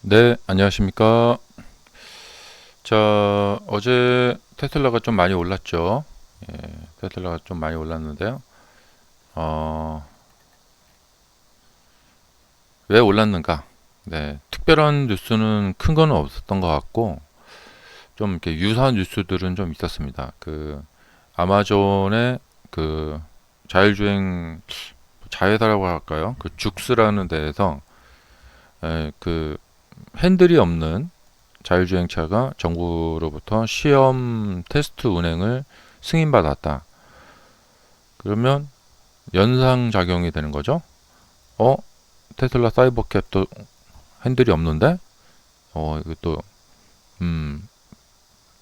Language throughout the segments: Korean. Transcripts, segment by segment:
네, 안녕하십니까. 자, 어제 테슬라가 좀 많이 올랐죠. 예, 테슬라가 좀 많이 올랐는데요. 어, 왜 올랐는가? 네, 특별한 뉴스는 큰 거는 없었던 것 같고, 좀 이렇게 유사한 뉴스들은 좀 있었습니다. 아마존의 그 자율주행 자회사라고 할까요? 그 죽스라는 데에서 핸들이 없는 자율주행차가 정부로부터 시험 테스트 운행을 승인받았다. 그러면 연상작용이 되는 거죠. 어? 테슬라 사이버캡도 핸들이 없는데? 이것도, 음,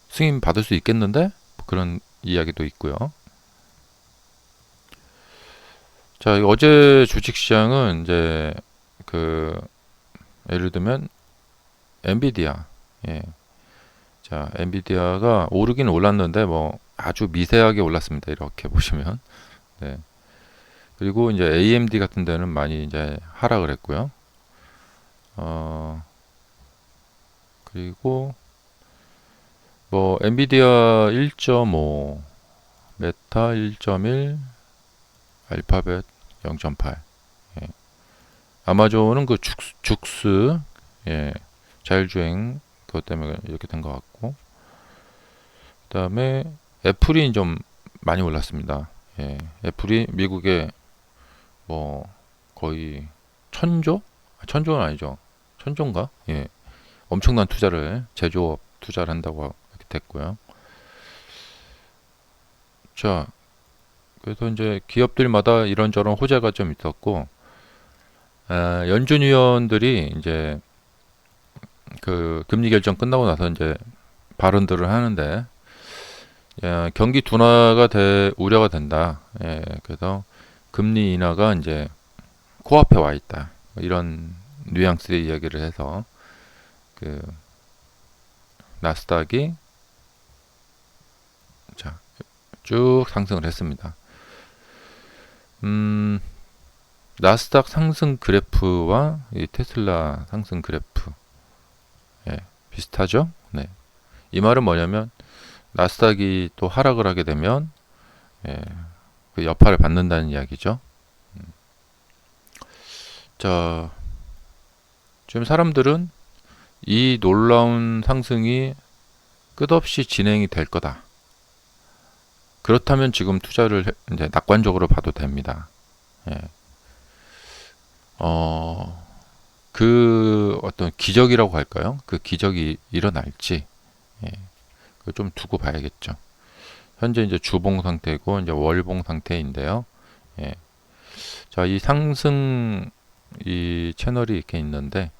승인 받을 수 있겠는데? 그런 이야기도 있고요. 자, 어제 주식시장은 이제, 그, 예를 들면, 엔비디아. 예. 자, 엔비디아가 오르긴 올랐는데, 뭐, 아주 미세하게 올랐습니다. 이렇게 보시면. 네. 그리고 이제 AMD 같은 데는 많이 이제 하락을 했고요. 어, 그리고 뭐 엔비디아 1.5, 메타 1.1, 알파벳 0.8. 예. 아마존은 그 죽스 예. 자율주행 그것 때문에 이렇게 된 것 같고, 그다음에 애플이 좀 많이 올랐습니다. 예. 애플이 미국에 뭐 거의 천조? 천조는 아니죠. 천조인가? 예. 엄청난 투자를 제조업 투자를 한다고 이렇게 됐고요. 자, 그래서 이제 기업들마다 이런저런 호재가 좀 있었고, 연준 위원들이 이제 그 금리 결정 끝나고 나서 이제 발언들을 하는데, 경기 둔화가 우려가 된다. 예, 그래서 금리 인하가 이제 코앞에 와 있다. 이런 뉘앙스의 이야기를 해서 그 나스닥이 자, 쭉 상승을 했습니다. 음, 나스닥 상승 그래프와 이 테슬라 상승 그래프 예, 비슷하죠? 네. 이 말은 뭐냐면 나스닥이 또 하락을 하게 되면 예, 그 여파를 받는다는 이야기죠. 자, 지금 사람들은 이 놀라운 상승이 끝없이 진행이 될 거다. 그렇다면 지금 투자를 이제 낙관적으로 봐도 됩니다. 예. 어, 그 어떤 기적이라고 할까요? 그 기적이 일어날지 예, 그걸 좀 두고 봐야겠죠. 현재 이제 주봉 상태고 이제 월봉 상태인데요. 예. 자, 이 상승 이 채널이 이렇게 있는데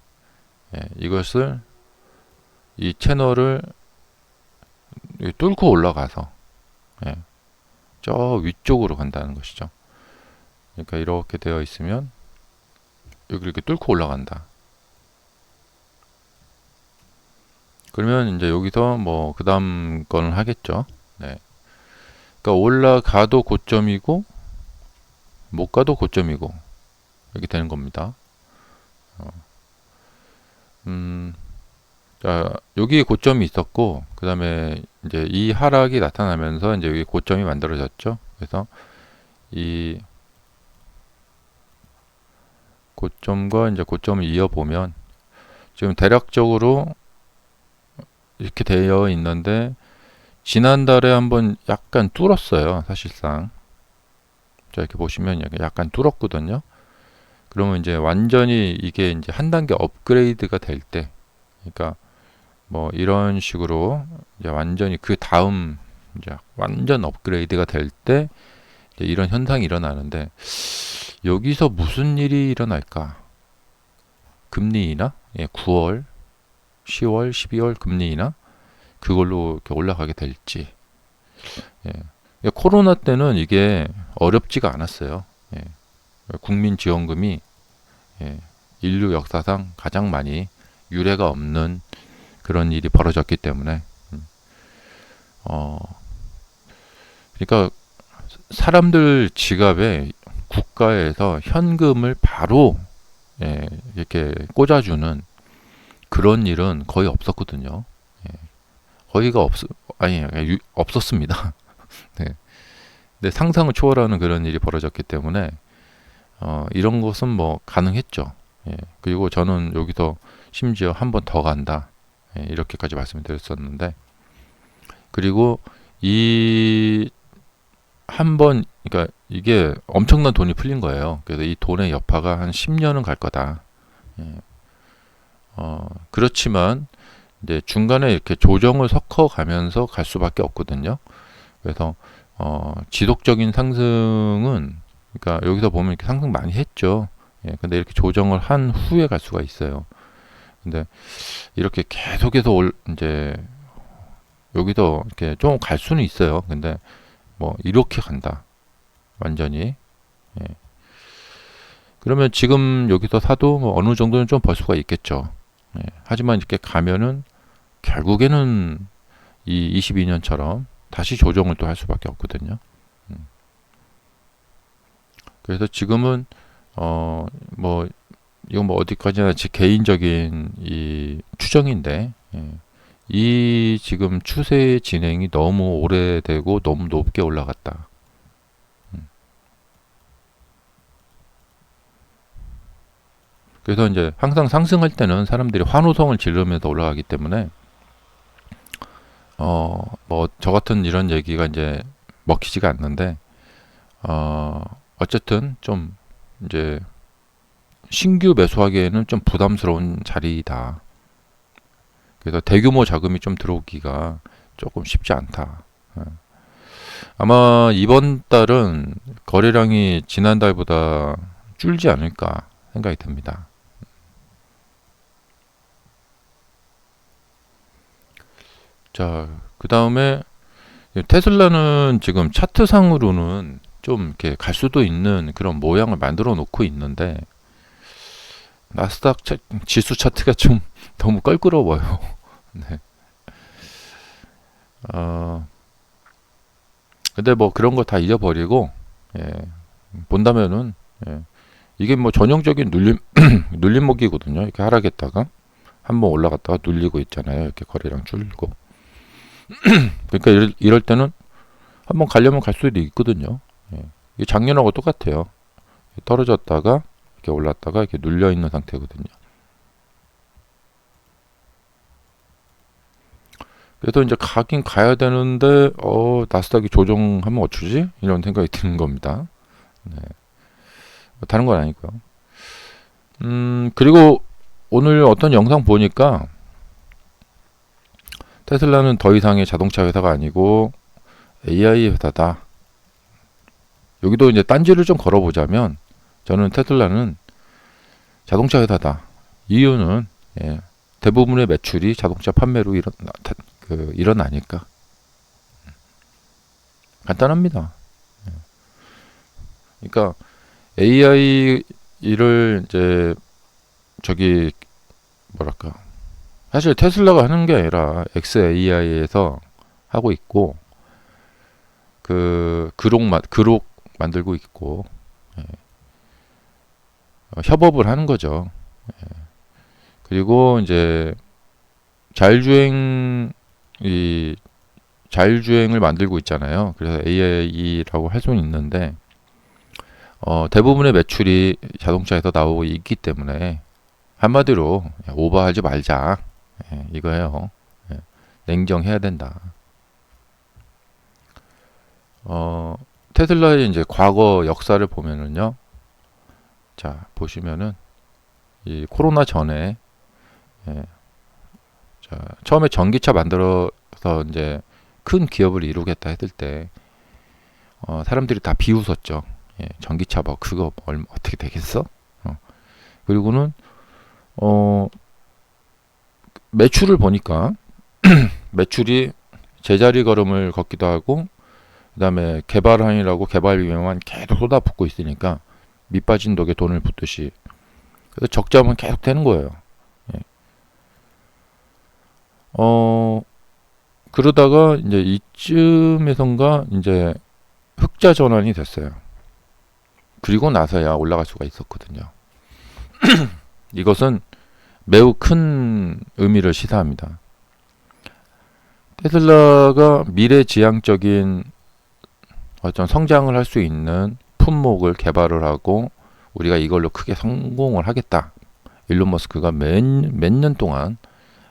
이 채널을 뚫고 올라가서 예, 저 위쪽으로 간다는 것이죠. 그러니까 이렇게 되어 있으면 여기 이렇게 뚫고 올라간다. 그러면 이제 여기서 뭐 그 다음 거는 하겠죠. 네. 그러니까 올라가도 고점이고 못 가도 고점이고 이렇게 되는 겁니다. 어, 음, 자, 여기 고점이 있었고, 그 다음에 이제 이 하락이 나타나면서 이제 여기 고점이 만들어졌죠. 그래서 이 고점과 이제 고점을 이어보면 지금 대략적으로 이렇게 되어 있는데, 지난달에 한번 약간 뚫었어요. 사실상. 자, 이렇게 보시면 약간 뚫었거든요. 그러면 이제 완전히 이게 이제 한 단계 업그레이드가 될 때, 그러니까 뭐 이런 식으로 이제 완전히 그 다음 이제 완전 업그레이드가 될 때 이런 현상이 일어나는데, 여기서 무슨 일이 일어날까? 금리 인하? 예, 9월, 10월, 12월 금리 인하? 그걸로 이렇게 올라가게 될지. 예. 코로나 때는 이게 어렵지가 않았어요. 예. 국민지원금이 예, 인류 역사상 가장 많이 유례가 없는 그런 일이 벌어졌기 때문에 어, 그러니까 사람들 지갑에 국가에서 현금을 바로 이렇게 꽂아주는 그런 일은 거의 없었거든요. 예. 거의가 없었습니다. 네. 근데 상상을 초월하는 그런 일이 벌어졌기 때문에 이런 것은 뭐 가능했죠. 예. 그리고 저는 여기서 심지어 한 번 더 간다. 예. 이렇게까지 말씀드렸었는데, 그리고 이 한 번, 그러니까 이게 엄청난 돈이 풀린 거예요. 그래서 이 돈의 여파가 한 10년은 갈 거다. 예. 그렇지만 이제 중간에 이렇게 조정을 섞어 가면서 갈 수밖에 없거든요. 그래서 지속적인 상승은, 그러니까 여기서 보면 이렇게 상승 많이 했죠. 예, 근데 이렇게 조정을 한 후에 갈 수가 있어요. 근데 이렇게 계속해서 이제 여기서 이렇게 좀 갈 수는 있어요. 근데 뭐 이렇게 간다, 완전히. 예. 그러면 지금 여기서 사도 뭐 어느 정도는 좀 벌 수가 있겠죠. 예. 하지만 이렇게 가면은 결국에는 이 22년처럼 다시 조정을 또 할 수밖에 없거든요. 그래서 지금은 뭐 이건 뭐 어디까지나 제 개인적인 이 추정인데, 예. 이 지금 추세의 진행이 너무 오래되고 너무 높게 올라갔다. 그래서 이제 항상 상승할 때는 사람들이 환호성을 지르면서 올라가기 때문에 뭐 저 같은 이런 얘기가 이제 먹히지가 않는데, 어쨌든 좀 이제 신규 매수하기에는 좀 부담스러운 자리이다. 그래서 대규모 자금이 좀 들어오기가 조금 쉽지 않다. 아마 이번 달은 거래량이 지난달보다 줄지 않을까 생각이 듭니다. 자, 그 다음에 테슬라는 지금 차트상으로는 좀 이렇게 갈 수도 있는 그런 모양을 만들어 놓고 있는데, 나스닥 지수 차트가 좀 너무 껄끄러워요. 네. 근데 뭐 그런 거 다 잊어버리고, 예, 본다면은, 예, 이게 뭐 전형적인 눌림목이거든요. 이렇게 하락했다가 한번 올라갔다가 눌리고 있잖아요. 이렇게 거래량 줄고. 그러니까 이럴 때는 한번 가려면 갈 수도 있거든요. 예. 이게 작년하고 똑같아요. 떨어졌다가 이렇게 올랐다가 이렇게 눌려 있는 상태거든요. 그래서 이제 가긴 가야 되는데 나스닥이 조정하면 어쩌지? 이런 생각이 드는 겁니다. 네. 다른 건 아니고요. 그리고 오늘 어떤 영상 보니까 테슬라는 더 이상의 자동차 회사가 아니고 AI 회사다. 여기도 이제 딴지를 좀 걸어보자면, 저는 테슬라는 자동차 회사다. 이유는, 예, 대부분의 매출이 자동차 판매로 일어나니까. 간단합니다. 그러니까 AI를 이제 저기 뭐랄까, 사실 테슬라가 하는 게 아니라 xAI에서 하고 있고, 그록 만들고 있고, 예. 협업을 하는 거죠. 예. 그리고 이제 자율주행을 만들고 있잖아요. 그래서 AI라고 할 수는 있는데, 대부분의 매출이 자동차에서 나오고 있기 때문에 한마디로 오버하지 말자, 예, 이거예요. 예. 냉정해야 된다. 테슬라의 이제 과거 역사를 보면은요, 자 보시면은 이 코로나 전에, 예, 자 처음에 전기차 만들어서 이제 큰 기업을 이루겠다 했을 때 사람들이 다 비웃었죠. 예, 전기차 뭐 그거 어떻게 되겠어? 그리고는 매출을 보니까 매출이 제자리 걸음을 걷기도 하고, 그 다음에 개발한이라고 개발 비용만 계속 쏟아붓고 있으니까 밑 빠진 독에 돈을 붓듯이, 그래서 적자만 계속 되는 거예요. 예. 그러다가 이제 이쯤에선가 이제 흑자 전환이 됐어요. 그리고 나서야 올라갈 수가 있었거든요. 이것은 매우 큰 의미를 시사합니다. 테슬라가 미래지향적인 어떤 성장을 할 수 있는 품목을 개발을 하고 우리가 이걸로 크게 성공을 하겠다. 일론 머스크가 몇 년 동안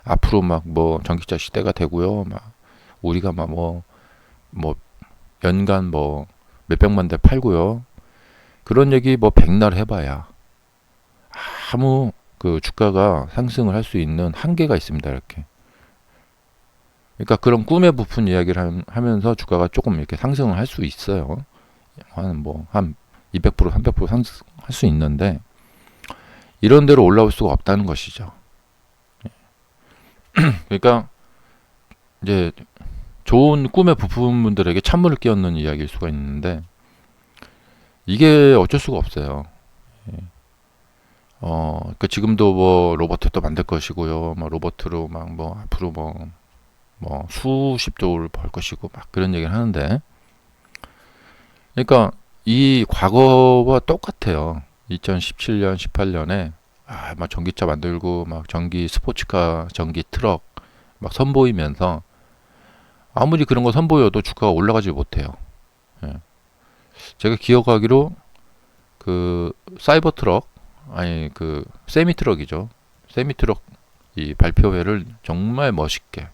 앞으로 막 뭐 전기차 시대가 되고요. 막 우리가 막 뭐 연간 뭐 몇백만 대 팔고요. 그런 얘기 뭐 백날 해봐야 아무 그 주가가 상승을 할 수 있는 한계가 있습니다. 이렇게. 그러니까 그런 꿈에 부푼 이야기를 하면서 주가가 조금 이렇게 상승을 할 수 있어요. 한 200%, 300% 상승할 수 있는데 이런 데로 올라올 수가 없다는 것이죠. 그러니까 이제 좋은 꿈에 부푼 분들에게 찬물을 끼얹는 이야기일 수가 있는데 이게 어쩔 수가 없어요. 그러니까 지금도 뭐 로버트도 만들 것이고요. 뭐 로버트로 막 뭐 앞으로 뭐 수십 조를 벌 것이고 막 그런 얘기를 하는데, 그러니까 이 과거와 똑같아요. 2017년, 18년에 막 전기차 만들고 막 전기 스포츠카, 전기 트럭 막 선보이면서 아무리 그런 거 선보여도 주가가 올라가지 못해요. 예. 제가 기억하기로 그 사이버 트럭, 아니 그 세미 트럭이죠. 세미 트럭 이 발표회를 정말 멋있게,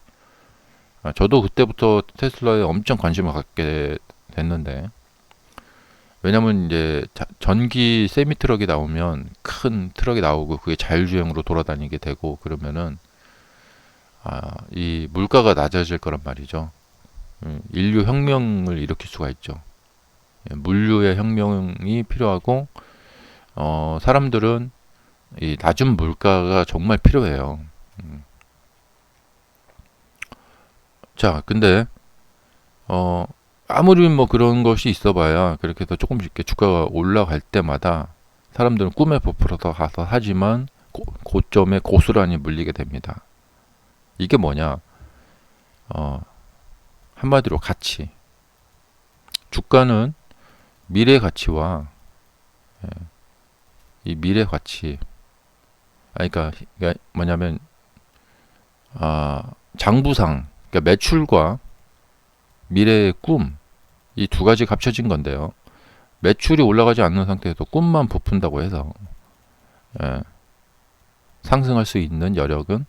저도 그때부터 테슬라에 엄청 관심을 갖게 됐는데, 왜냐면 이제 전기 세미 트럭이 나오면 큰 트럭이 나오고 그게 자율주행으로 돌아다니게 되고 그러면은 이 물가가 낮아질 거란 말이죠. 인류 혁명을 일으킬 수가 있죠. 물류의 혁명이 필요하고 사람들은 이 낮은 물가가 정말 필요해요. 자, 근데 아무리 뭐 그런 것이 있어봐야 그렇게 해서 조금씩 이렇게 주가가 올라갈 때마다 사람들은 꿈에 부풀어서 가서 하지만 고점에 고스란히 물리게 됩니다. 이게 뭐냐? 한마디로 가치. 주가는 미래 가치와 이 미래 가치. 그러니까 뭐냐면 장부상, 그러니까 매출과 미래의 꿈, 이 두 가지 합쳐진 건데요. 매출이 올라가지 않는 상태에서 꿈만 부푼다고 해서 상승할 수 있는 여력은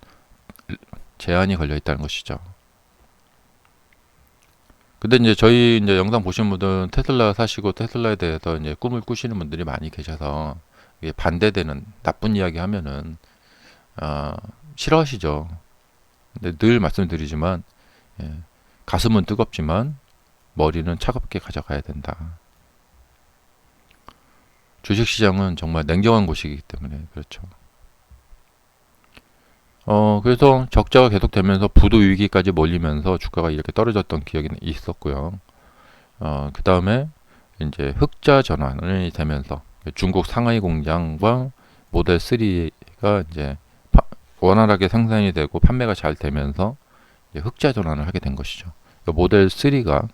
제한이 걸려 있다는 것이죠. 근데 이제 저희 이제 영상 보시는 분들은 테슬라 사시고 테슬라에 대해서 이제 꿈을 꾸시는 분들이 많이 계셔서 이게 반대되는 나쁜 이야기 하면은 싫어하시죠. 근데 늘 말씀드리지만 가슴은 뜨겁지만 머리는 차갑게 가져가야 된다. 주식시장은 정말 냉정한 곳이기 때문에 그렇죠. 그래서 적자가 계속되면서 부도 위기까지 몰리면서 주가가 이렇게 떨어졌던 기억이 있었고요. 그 다음에 이제 흑자 전환이 되면서 중국 상하이 공장과 모델 3가 이제 원활하게 생산이 되고 판매가 잘 되면서 흑자 전환을 하게 된 것이죠. 모델 3가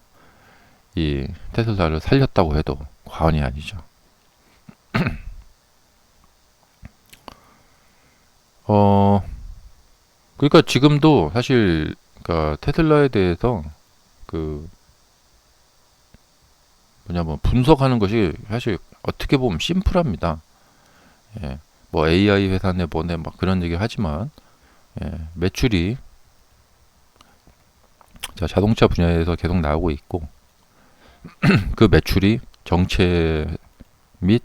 이 테슬라를 살렸다고 해도 과언이 아니죠. 그러니까 지금도 사실 그러니까 테슬라에 대해서 그 뭐냐면 분석하는 것이 사실 어떻게 보면 심플합니다. 뭐 AI 회사 내보내 막 그런 얘기 하지만 매출이 자동차 분야에서 계속 나오고 있고 그 매출이 정체 및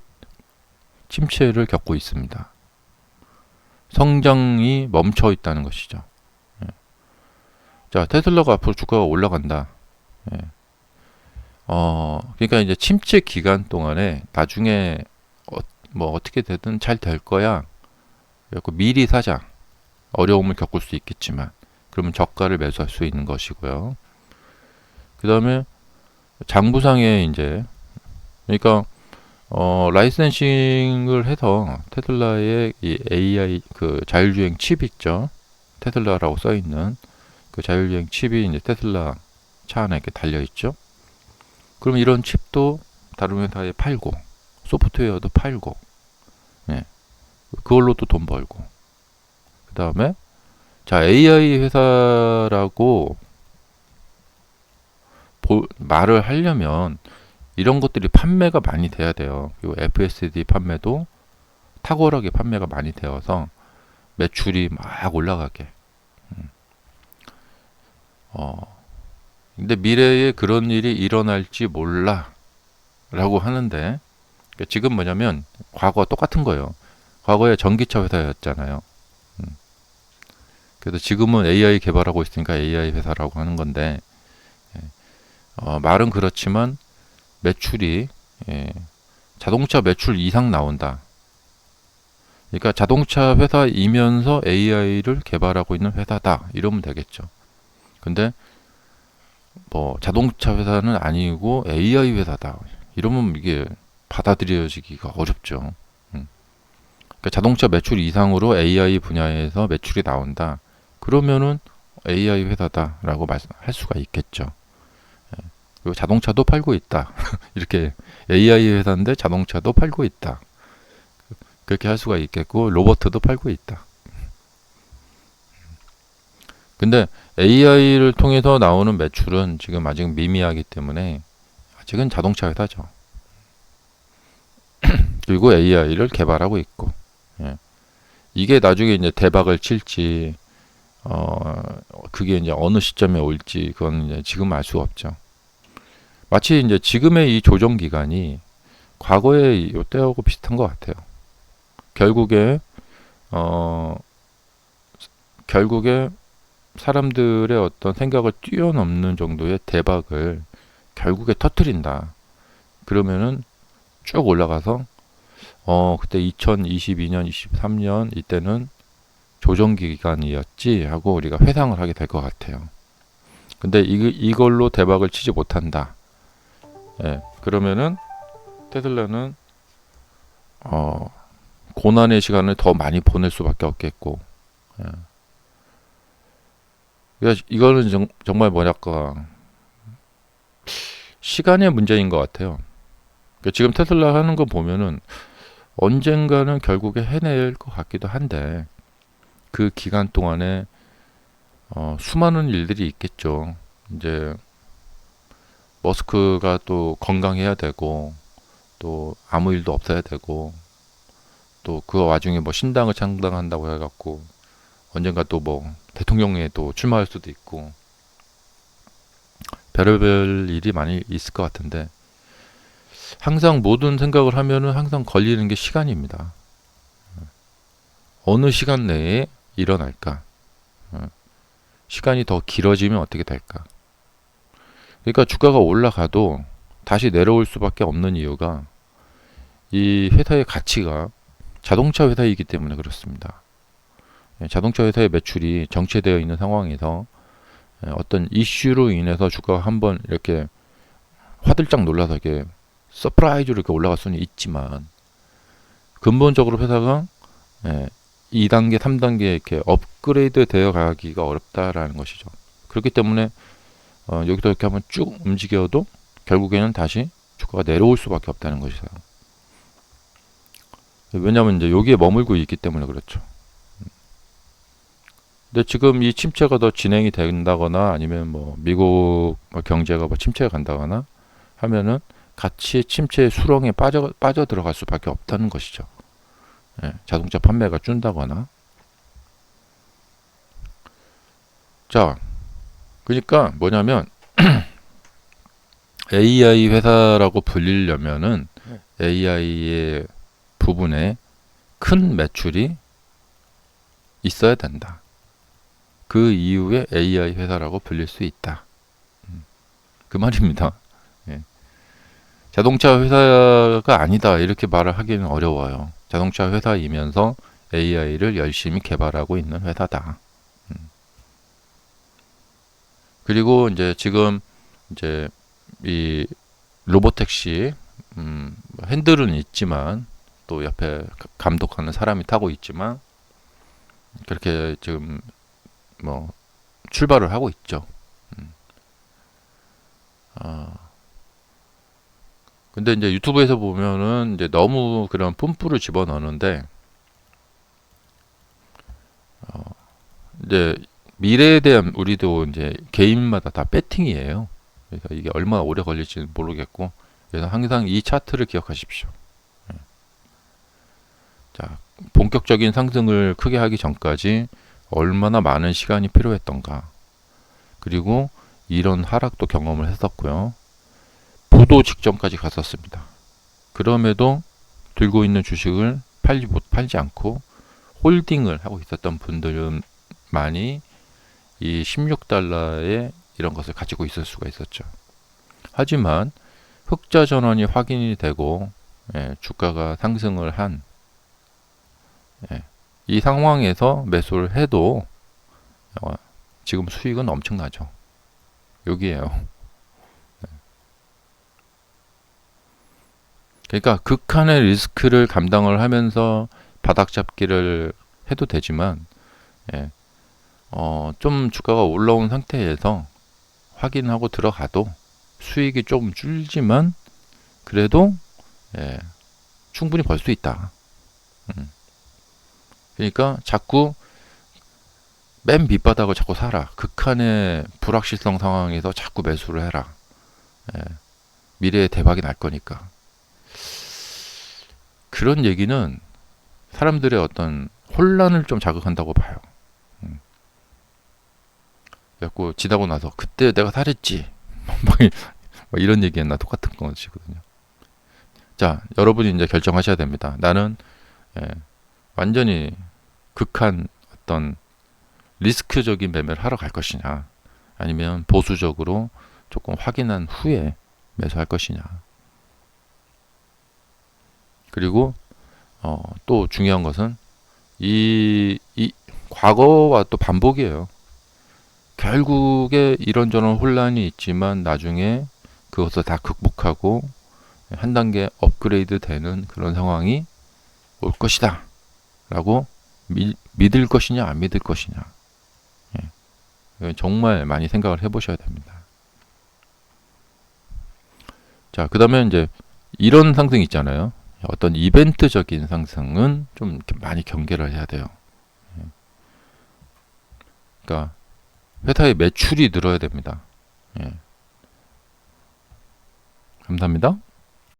침체를 겪고 있습니다. 성장이 멈춰 있다는 것이죠. 자, 테슬라가 앞으로 주가가 올라간다. 그러니까 이제 침체 기간 동안에 나중에 뭐 어떻게 되든 잘 될 거야. 그래서 미리 사자. 어려움을 겪을 수 있겠지만 그러면 저가를 매수할 수 있는 것이고요. 그 다음에 장부상에 이제 그러니까 라이센싱을 해서 테슬라의 이 AI 그 자율주행 칩 있죠. 테슬라라고 써 있는 그 자율주행 칩이 이제 테슬라 차 안에 이렇게 달려 있죠. 그럼 이런 칩도 다른 회사에 팔고 소프트웨어도 팔고 그걸로 또 돈 벌고 다음에 자, AI 회사라고 말을 하려면 이런 것들이 판매가 많이 돼야 돼요. 그리고 FSD 판매도 탁월하게 판매가 많이 되어서 매출이 막 올라가게. 근데 미래에 그런 일이 일어날지 몰라 라고 하는데, 그러니까 지금 뭐냐면 과거와 똑같은 거예요. 과거에 전기차 회사였잖아요. 그래서 지금은 AI 개발하고 있으니까 AI 회사라고 하는 건데, 말은 그렇지만 매출이 자동차 매출 이상 나온다. 그러니까 자동차 회사이면서 AI를 개발하고 있는 회사다. 이러면 되겠죠. 근데 뭐 자동차 회사는 아니고 AI 회사다. 이러면 이게 받아들여지기가 어렵죠. 그러니까 자동차 매출 이상으로 AI 분야에서 매출이 나온다. 그러면은 AI 회사다라고 말할 수가 있겠죠. 그리고 자동차도 팔고 있다. 이렇게 AI 회사인데 자동차도 팔고 있다. 그렇게 할 수가 있겠고 로버트도 팔고 있다. 근데 AI를 통해서 나오는 매출은 지금 아직 미미하기 때문에 아직은 자동차 회사죠. 그리고 AI를 개발하고 있고, 예. 이게 나중에 이제 대박을 칠지, 그게 이제 어느 시점에 올지 그건 이제 지금 알 수가 없죠. 마치 이제 지금의 이 조정 기간이 과거의 이때하고 비슷한 것 같아요. 결국에 어 결국에 사람들의 어떤 생각을 뛰어넘는 정도의 대박을 결국에 터트린다. 그러면은 쭉 올라가서 그때 2022년, 23년 이때는 조정 기간이었지 하고 우리가 회상을 하게 될 것 같아요. 근데 이걸로 대박을 치지 못한다. 예, 그러면은 테슬라는 고난의 시간을 더 많이 보낼 수밖에 없겠고, 예. 그러니까 이거는 정말 뭐랄까 시간의 문제인 것 같아요. 그러니까 지금 테슬라 하는 거 보면은 언젠가는 결국에 해낼 것 같기도 한데 그 기간 동안에 수많은 일들이 있겠죠. 이제 머스크가 또 건강해야 되고 또 아무 일도 없어야 되고 또 그 와중에 뭐 신당을 창당한다고 해갖고 언젠가 또 뭐 대통령에 또 출마할 수도 있고 별의별 일이 많이 있을 것 같은데 항상 모든 생각을 하면은 항상 걸리는 게 시간입니다. 어느 시간 내에 일어날까? 시간이 더 길어지면 어떻게 될까? 그러니까 주가가 올라가도 다시 내려올 수밖에 없는 이유가 이 회사의 가치가 자동차 회사이기 때문에 그렇습니다. 자동차 회사의 매출이 정체되어 있는 상황에서 어떤 이슈로 인해서 주가가 한번 이렇게 화들짝 놀라서 이렇게 서프라이즈로 이렇게 올라갈 수는 있지만 근본적으로 회사가 2단계, 3단계 이렇게 업그레이드 되어 가기가 어렵다라는 것이죠. 그렇기 때문에 여기서 이렇게 한번 쭉 움직여도 결국에는 다시 주가가 내려올 수밖에 없다는 것이죠. 왜냐하면 이제 여기에 머물고 있기 때문에 그렇죠. 근데 지금 이 침체가 더 진행이 된다거나 아니면 뭐 미국 경제가 뭐 침체가 간다거나 하면은 같이 침체의 수렁에 빠져 들어갈 수밖에 없다는 것이죠. 자동차 판매가 준다거나. 자, 그러니까 뭐냐면 AI 회사라고 불리려면은 AI의 부분에 큰 매출이 있어야 된다. 그 이후에 AI 회사라고 불릴 수 있다. 그 말입니다. 예. 자동차 회사가 아니다 이렇게 말을 하기는 어려워요. 자동차 회사이면서 AI를 열심히 개발하고 있는 회사다. 그리고 이제 지금 이제 이 로보택시 핸들은 있지만 또 옆에 감독하는 사람이 타고 있지만 그렇게 지금 뭐 출발을 하고 있죠. 근데 이제 유튜브에서 보면은 이제 너무 그런 뿜뿌를 집어넣는데 이제 미래에 대한 우리도 이제 개인마다 다 배팅이에요. 그러니까 이게 얼마나 오래 걸릴지는 모르겠고, 그래서 항상 이 차트를 기억하십시오. 자, 본격적인 상승을 크게 하기 전까지 얼마나 많은 시간이 필요했던가. 그리고 이런 하락도 경험을 했었고요. 부도 직전까지 갔었습니다. 그럼에도 들고 있는 주식을 팔지 않고 홀딩을 하고 있었던 분들은 많이 이 16달러에 이런 것을 가지고 있을 수가 있었죠. 하지만 흑자 전환이 확인이 되고 주가가 상승을 한 이 상황에서 매수를 해도 지금 수익은 엄청나죠. 여기에요. 그러니까 극한의 리스크를 감당을 하면서 바닥 잡기를 해도 되지만 좀 주가가 올라온 상태에서 확인하고 들어가도 수익이 조금 줄지만 그래도 충분히 벌 수 있다. 그러니까 자꾸 맨 밑바닥을 자꾸 사라. 극한의 불확실성 상황에서 자꾸 매수를 해라. 미래에 대박이 날 거니까. 그런 얘기는 사람들의 어떤 혼란을 좀 자극한다고 봐요. 그래갖고 지나고 나서 그때 내가 살했지. 뭐 이런 얘기했나 똑같은 것이거든요. 자, 여러분이 이제 결정하셔야 됩니다. 나는 완전히 극한 어떤 리스크적인 매매를 하러 갈 것이냐, 아니면 보수적으로 조금 확인한 후에 매수할 것이냐. 그리고 또 중요한 것은 이 과거와 또 반복이에요. 결국에 이런저런 혼란이 있지만 나중에 그것을 다 극복하고 한 단계 업그레이드 되는 그런 상황이 올 것이다 라고 믿을 것이냐 안 믿을 것이냐, 정말 많이 생각을 해보셔야 됩니다. 자, 그 다음에 이제 이런 상승 있잖아요. 어떤 이벤트적인 상승은 좀 많이 경계를 해야 돼요. 그러니까 회사의 매출이 늘어야 됩니다. 감사합니다.